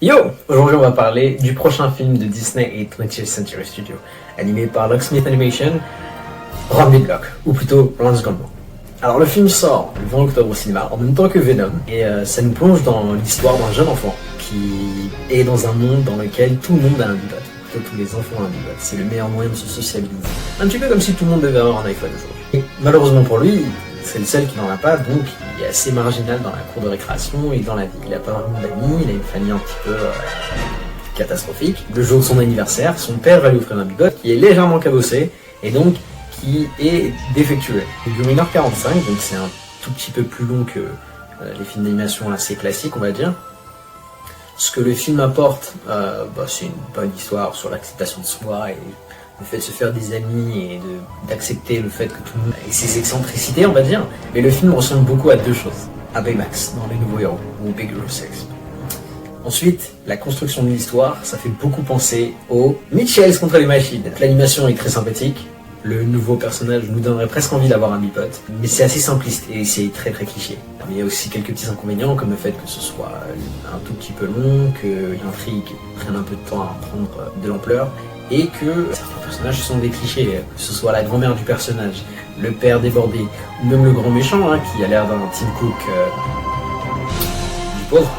Yo! Aujourd'hui, on va parler du prochain film de Disney et 20th Century Studios, animé par Locksmith Animation, Romney Block, ou plutôt Lance Gumbo. Alors, le film sort le 20 octobre au cinéma, en même temps que Venom, et ça nous plonge dans l'histoire d'un jeune enfant qui est dans un monde dans lequel tout le monde a un bibot. Plutôt tous les enfants ont un bibot. C'est le meilleur moyen de se sociabiliser. Un petit peu comme si tout le monde devait avoir un iPhone aujourd'hui. Et malheureusement pour lui, c'est le seul qui n'en a pas, donc il est assez marginal dans la cour de récréation et dans la vie. Il n'a pas vraiment d'amis, il a une famille un petit peu catastrophique. Le jour de son anniversaire, son père va lui offrir un bibot qui est légèrement cabossé et donc qui est défectueux. Il dure 1h45, donc c'est un tout petit peu plus long que les films d'animation assez classiques, on va dire. Ce que le film apporte, c'est une bonne histoire sur l'acceptation de soi et le fait de se faire des amis et d'accepter le fait que tout le monde ait ses excentricités, on va dire. Mais le film ressemble beaucoup à deux choses. À Baymax, dans Les Nouveaux Héros, ou Big Hero 6. Ensuite, la construction de l'histoire, ça fait beaucoup penser aux Mitchells contre les machines. L'animation est très sympathique. Le nouveau personnage nous donnerait presque envie d'avoir un bipod, mais c'est assez simpliste et c'est très très cliché. Mais il y a aussi quelques petits inconvénients, comme le fait que ce soit un tout petit peu long, que l'intrigue prenne un peu de temps à prendre de l'ampleur, et que certains personnages sont des clichés, que ce soit la grand-mère du personnage, le père débordé, ou même le grand méchant, qui a l'air d'un Tim Cook du pauvre.